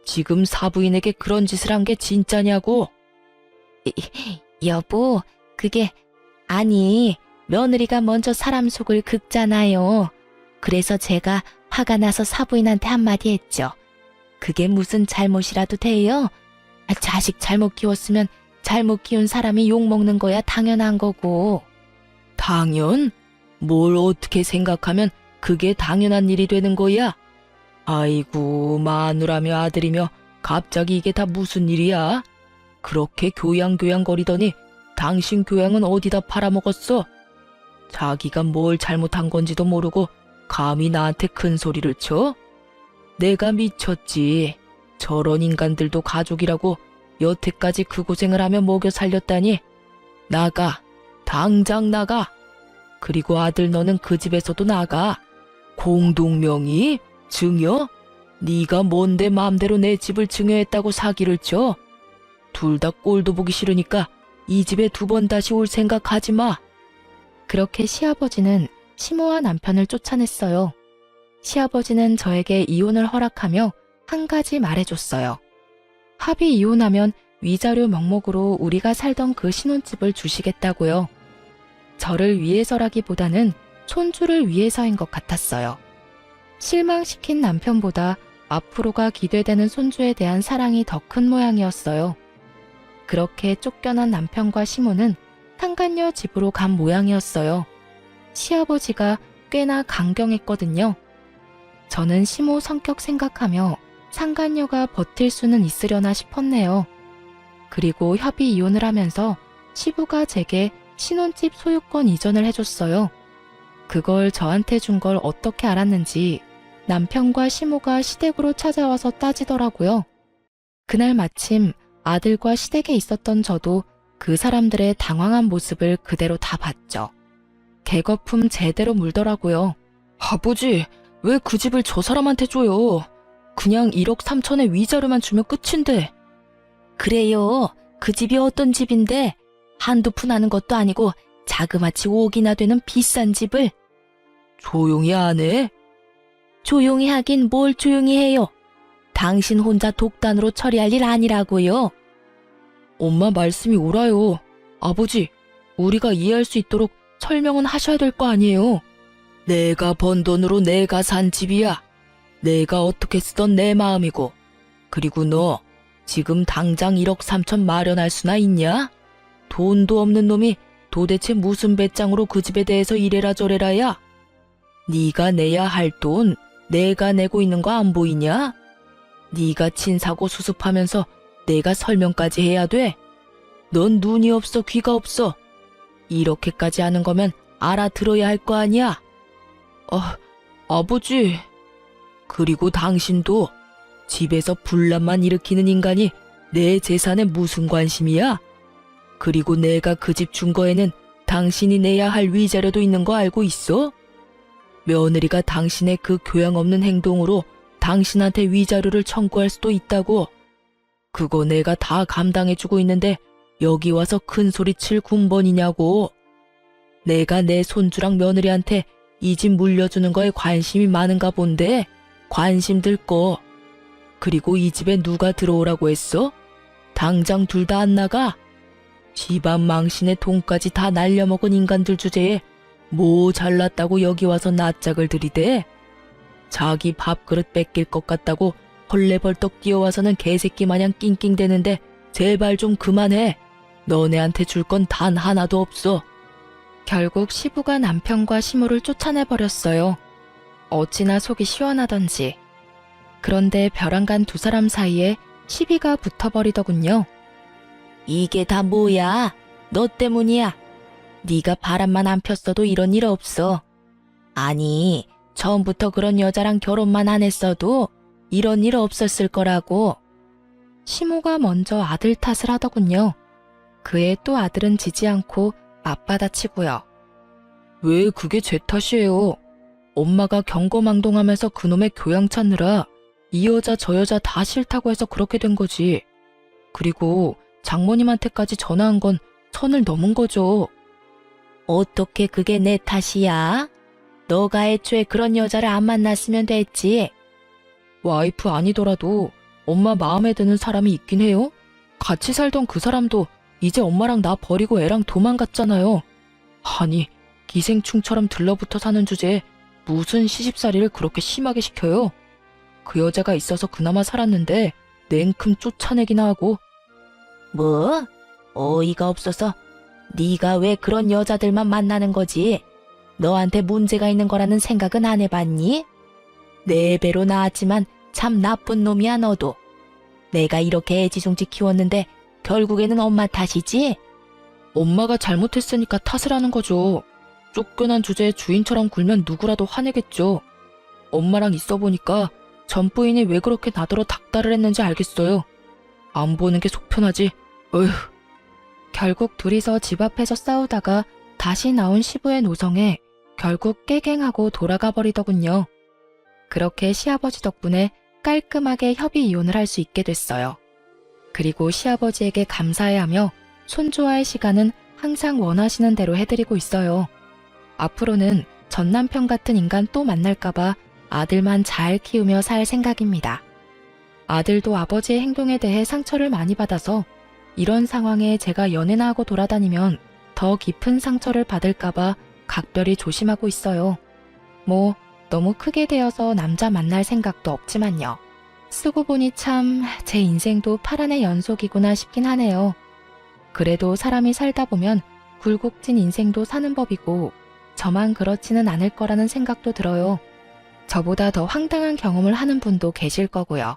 지금 사부인에게 그런 짓을 한 게 진짜냐고? 여보, 그게, 아니, 며느리가 먼저 사람 속을 긁잖아요. 그래서 제가 화가 나서 사부인한테 한마디 했죠. 그게 무슨 잘못이라도 돼요? 자식 잘못 키웠으면 잘못 키운 사람이 욕먹는 거야 당연한 거고. 당연? 뭘 어떻게 생각하면 그게 당연한 일이 되는 거야? 아이고, 마누라며 아들이며 갑자기 이게 다 무슨 일이야? 그렇게 교양거리더니 당신 교양은 어디다 팔아먹었어? 자기가 뭘 잘못한 건지도 모르고 감히 나한테 큰 소리를 쳐? 내가 미쳤지. 저런 인간들도 가족이라고 여태까지 그 고생을 하며 먹여 살렸다니. 나가. 당장 나가. 그리고 아들 너는 그 집에서도 나가. 공동명의? 증여? 네가 뭔데 마음대로 내 집을 증여했다고 사기를 쳐? 둘 다 꼴도 보기 싫으니까 이 집에 2번 다시 올 생각하지 마. 그렇게 시아버지는 시모와 남편을 쫓아냈어요. 시아버지는 저에게 이혼을 허락하며 한 가지 말해줬어요. 합의 이혼하면 위자료 명목으로 우리가 살던 그 신혼집을 주시겠다고요. 저를 위해서라기보다는 손주를 위해서인 것 같았어요. 실망시킨 남편보다 앞으로가 기대되는 손주에 대한 사랑이 더 큰 모양이었어요. 그렇게 쫓겨난 남편과 시모는 상간녀 집으로 간 모양이었어요. 시아버지가 꽤나 강경했거든요. 저는 시모 성격 생각하며 상간녀가 버틸 수는 있으려나 싶었네요. 그리고 협의 이혼을 하면서 시부가 제게 신혼집 소유권 이전을 해줬어요. 그걸 저한테 준 걸 어떻게 알았는지 남편과 시모가 시댁으로 찾아와서 따지더라고요. 그날 마침 아들과 시댁에 있었던 저도 그 사람들의 당황한 모습을 그대로 다 봤죠. 개거품 제대로 물더라고요. 아버지, 왜 그 집을 저 사람한테 줘요? 그냥 1억 3천의 위자료만 주면 끝인데. 그래요. 그 집이 어떤 집인데 한두 푼 하는 것도 아니고 자그마치 5억이나 되는 비싼 집을. 조용히 안 해? 조용히 하긴 뭘 조용히 해요. 당신 혼자 독단으로 처리할 일 아니라고요. 엄마 말씀이 옳아요. 아버지, 우리가 이해할 수 있도록 설명은 하셔야 될 거 아니에요. 내가 번 돈으로 내가 산 집이야. 내가 어떻게 쓰던 내 마음이고. 그리고 너 지금 당장 1억 3천 마련할 수나 있냐? 돈도 없는 놈이 도대체 무슨 배짱으로 그 집에 대해서 이래라 저래라야? 네가 내야 할 돈 내가 내고 있는 거 안 보이냐? 네가 친 사고 수습하면서 내가 설명까지 해야 돼? 넌 눈이 없어 귀가 없어. 이렇게까지 하는 거면 알아들어야 할 거 아니야? 아버지. 그리고 당신도 집에서 분란만 일으키는 인간이 내 재산에 무슨 관심이야? 그리고 내가 그 집 준 거에는 당신이 내야 할 위자료도 있는 거 알고 있어? 며느리가 당신의 그 교양 없는 행동으로 당신한테 위자료를 청구할 수도 있다고. 그거 내가 다 감당해주고 있는데 여기 와서 큰 소리 칠 군번이냐고. 내가 내 손주랑 며느리한테 이 집 물려주는 거에 관심이 많은가 본데 관심 들 거. 그리고 이 집에 누가 들어오라고 했어? 당장 둘 다 안 나가? 집안 망신에 돈까지 다 날려먹은 인간들 주제에 뭐 잘났다고 여기 와서 낯짝을 들이대? 자기 밥그릇 뺏길 것 같다고 헐레벌떡 뛰어와서는 개새끼 마냥 낑낑대는데 제발 좀 그만해. 너네한테 줄 건 단 하나도 없어. 결국 시부가 남편과 시모를 쫓아내버렸어요. 어찌나 속이 시원하던지. 그런데 벼랑간 두 사람 사이에 시비가 붙어버리더군요. 이게 다 뭐야? 너 때문이야. 네가 바람만 안 폈어도 이런 일 없어. 아니, 처음부터 그런 여자랑 결혼만 안 했어도 이런 일 없었을 거라고. 시모가 먼저 아들 탓을 하더군요. 그의 또 아들은 지지 않고 맞받아치고요. 왜 그게 제 탓이에요? 엄마가 경거망동하면서 그놈의 교양 찾느라 이 여자 저 여자 다 싫다고 해서 그렇게 된 거지. 그리고 장모님한테까지 전화한 건 선을 넘은 거죠. 어떻게 그게 내 탓이야? 너가 애초에 그런 여자를 안 만났으면 됐지. 와이프 아니더라도 엄마 마음에 드는 사람이 있긴 해요? 같이 살던 그 사람도 이제 엄마랑 나 버리고 애랑 도망갔잖아요. 아니, 기생충처럼 들러붙어 사는 주제에 무슨 시집살이를 그렇게 심하게 시켜요? 그 여자가 있어서 그나마 살았는데 냉큼 쫓아내기나 하고. 뭐? 어이가 없어서 네가 왜 그런 여자들만 만나는 거지? 너한테 문제가 있는 거라는 생각은 안 해봤니? 네 배로 나았지만 참 나쁜 놈이야 너도. 내가 이렇게 애지중지 키웠는데 결국에는 엄마 탓이지? 엄마가 잘못했으니까 탓을 하는 거죠. 쫓겨난 주제에 주인처럼 굴면 누구라도 화내겠죠. 엄마랑 있어 보니까 전 부인이 왜 그렇게 나더러 닥달을 했는지 알겠어요. 안 보는 게 속편하지. 어휴. 결국 둘이서 집 앞에서 싸우다가 다시 나온 시부의 노성에 결국 깨갱하고 돌아가 버리더군요. 그렇게 시아버지 덕분에 깔끔하게 협의 이혼을 할 수 있게 됐어요. 그리고 시아버지에게 감사해하며 손주와의 시간은 항상 원하시는 대로 해드리고 있어요. 앞으로는 전 남편 같은 인간 또 만날까봐 아들만 잘 키우며 살 생각입니다. 아들도 아버지의 행동에 대해 상처를 많이 받아서 이런 상황에 제가 연애나 하고 돌아다니면 더 깊은 상처를 받을까봐 각별히 조심하고 있어요. 뭐 너무 크게 되어서 남자 만날 생각도 없지만요. 쓰고 보니 참 제 인생도 파란의 연속이구나 싶긴 하네요. 그래도 사람이 살다 보면 굴곡진 인생도 사는 법이고 저만 그렇지는 않을 거라는 생각도 들어요. 저보다 더 황당한 경험을 하는 분도 계실 거고요.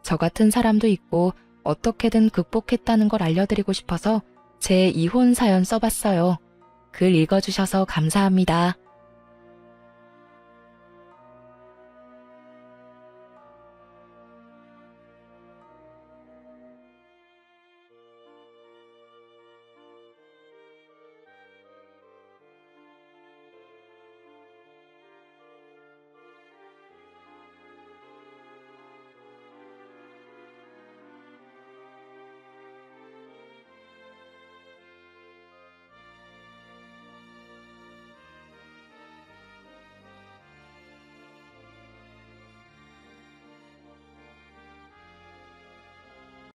저 같은 사람도 있고 어떻게든 극복했다는 걸 알려드리고 싶어서 제 이혼 사연 써봤어요. 글 읽어주셔서 감사합니다.